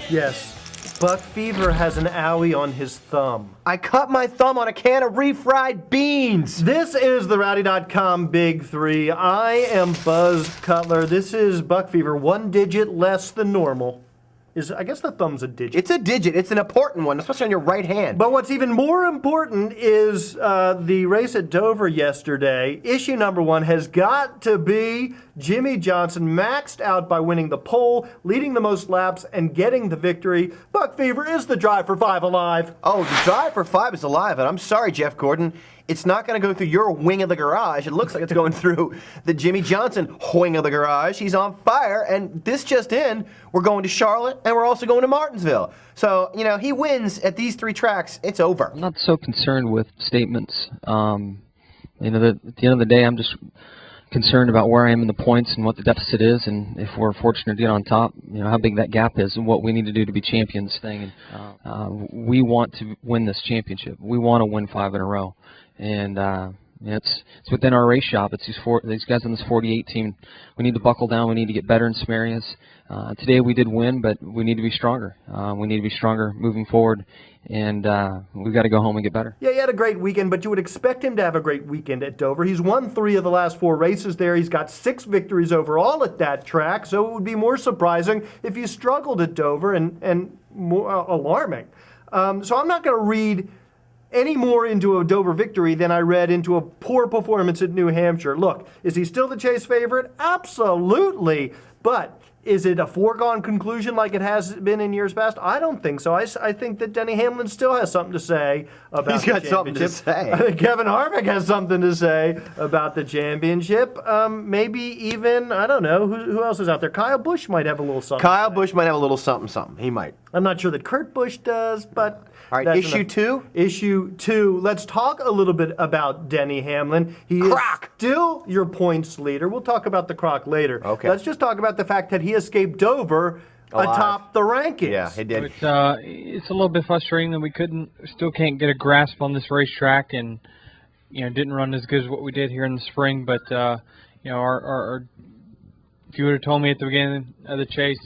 Yes. Buck Fever has an owie on his thumb. I cut my thumb on a can of refried beans. This is the Rowdy.com Big Three. I am Buzz Cutler. This is Buck Fever, 1 digit less than normal. I guess the thumb's a digit. It's a digit. It's an important one, especially on your right hand. But what's even more important is the race at Dover yesterday. Issue number 1 has got to be Jimmie Johnson, maxed out by winning the pole, leading the most laps, and getting the victory. Buck Fever, is the drive for 5 alive? Oh, the drive for 5 is alive, and I'm sorry, Jeff Gordon. It's not going to go through your wing of the garage. It looks like it's going through the Jimmie Johnson wing of the garage. He's on fire, and this just in, we're going to Charlotte, and we're also going to Martinsville. So, he wins at these 3 tracks. It's over. I'm not so concerned with statements. At the end of the day, I'm just concerned about where I am in the points and what the deficit is, and if we're fortunate to get on top, how big that gap is and what we need to do to be champion this thing. And we want to win this championship. We want to win 5 in a row. And it's within our race shop. It's these guys on this 48 team. We need to buckle down. We need to get better in some areas. Today we did win, but we need to be stronger. We need to be stronger moving forward, and we've got to go home and get better. Yeah, he had a great weekend, but you would expect him to have a great weekend at Dover. He's won 3 of the last 4 races there. He's got 6 victories overall at that track, so it would be more surprising if he struggled at Dover and more alarming. So I'm not going to read any more into a Dover victory than I read into a poor performance at New Hampshire. Look, is he still the chase favorite? Absolutely. But is it a foregone conclusion like it has been in years past? I don't think so. I think that Denny Hamlin still has something to say about the championship. He's got something to say. I think Kevin Harvick has something to say about the championship. Maybe even, I don't know, who else is out there? Kyle Busch might have a little something. Kyle Busch might have a little something. He might. I'm not sure that Kurt Busch does, but... All right, issue 2? Issue 2. Let's talk a little bit about Denny Hamlin. He is still your points leader. We'll talk about the croc later. Okay. Let's just talk about the fact that he escaped Dover atop the rankings. Yeah, he did. It's a little bit frustrating that we still can't get a grasp on this racetrack, and didn't run as good as what we did here in the spring. But if you would have told me at the beginning of the chase,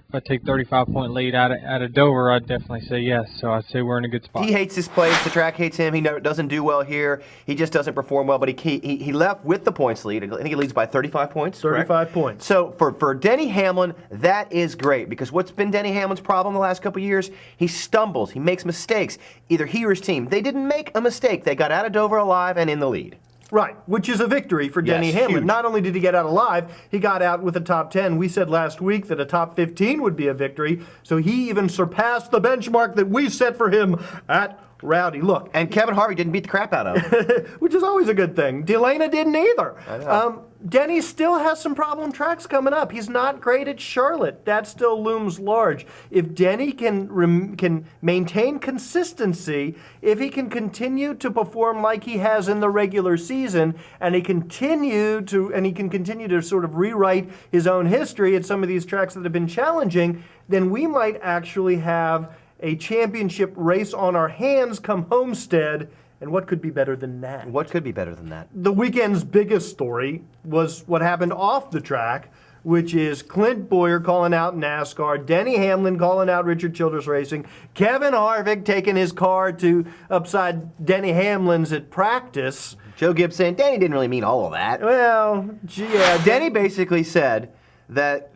if I take 35-point lead out of Dover, I'd definitely say yes. So I'd say we're in a good spot. He hates this place. The track hates him. He doesn't do well here. He just doesn't perform well. But he left with the points lead. I think he leads by 35 points. 35 points. So for Denny Hamlin, that is great, because what's been Denny Hamlin's problem the last couple of years? He stumbles. He makes mistakes. Either he or his team. They didn't make a mistake. They got out of Dover alive and in the lead. Right, which is a victory for Denny Hamlin. Huge. Not only did he get out alive, he got out with a top 10. We said last week that a top 15 would be a victory, so he even surpassed the benchmark that we set for him at Rowdy. Look. And Kevin Harvick didn't beat the crap out of him. Which is always a good thing. Delana didn't either. I know. Denny still has some problem tracks coming up. He's not great at Charlotte. That still looms large. If Denny can maintain consistency, if he can continue to perform like he has in the regular season, and he can continue to sort of rewrite his own history at some of these tracks that have been challenging, then we might actually have a championship race on our hands come Homestead. And what could be better than that? What could be better than that? The weekend's biggest story was what happened off the track, which is Clint Bowyer calling out NASCAR, Denny Hamlin calling out Richard Childress Racing, Kevin Harvick taking his car to upside Denny Hamlin's at practice. Joe Gibbs saying Denny didn't really mean all of that. Well, yeah. Denny basically said that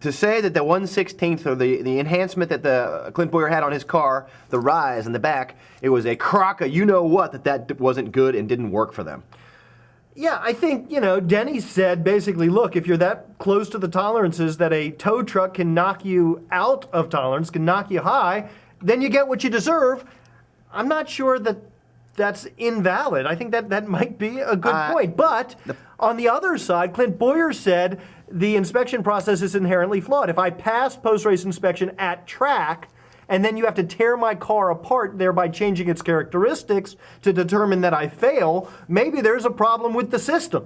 to say that the 1/16th or the enhancement that the Clint Bowyer had on his car, the rise in the back, it was a crock of that wasn't good and didn't work for them. Yeah, I think, Denny said basically, look, if you're that close to the tolerances that a tow truck can knock you out of tolerance, can knock you high, then you get what you deserve. I'm not sure that that's invalid. I think that might be a good point. But on the other side, Clint Bowyer said the inspection process is inherently flawed. If I pass post-race inspection at track, and then you have to tear my car apart, thereby changing its characteristics to determine that I fail, maybe there's a problem with the system.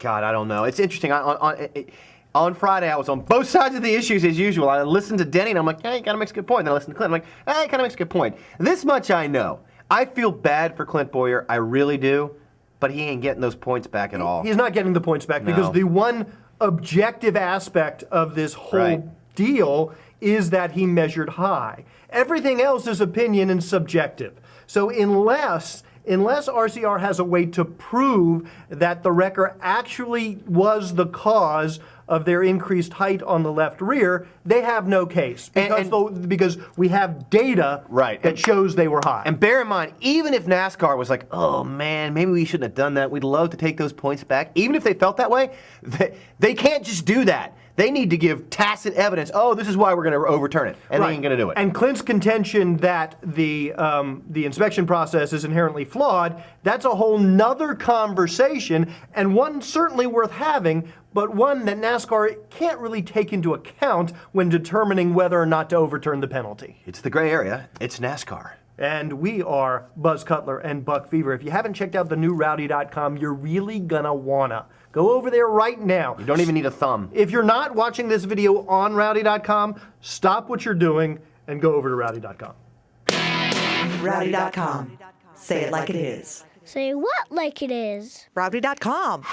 God, I don't know. It's interesting. On Friday, I was on both sides of the issues as usual. I listened to Denny, and I'm like, hey, he kind of makes a good point. Then I listened to Clint, I'm like, hey, he kind of makes a good point. This much I know. I feel bad for Clint Bowyer. I really do. But he ain't getting those points back at all. He's not getting the points back because the one objective aspect of this whole deal is that he measured high. Everything else is opinion and subjective. So unless RCR has a way to prove that the wrecker actually was the cause of their increased height on the left rear, they have no case because we have data that shows they were high. And bear in mind, even if NASCAR was like, oh man, maybe we shouldn't have done that, we'd love to take those points back, even if they felt that way, they can't just do that. They need to give tacit evidence. Oh, this is why we're going to overturn it, and they ain't going to do it. And Clint's contention that the inspection process is inherently flawed, that's a whole nother conversation, and one certainly worth having, but one that NASCAR can't really take into account when determining whether or not to overturn the penalty. It's the gray area. It's NASCAR. And we are Buzz Cutler and Buck Fever. If you haven't checked out the new Rowdy.com, you're really gonna wanna. Go over there right now. You don't even need a thumb. If you're not watching this video on Rowdy.com, stop what you're doing and go over to Rowdy.com. Rowdy.com. Say it like it is. Say what like it is? Rowdy.com.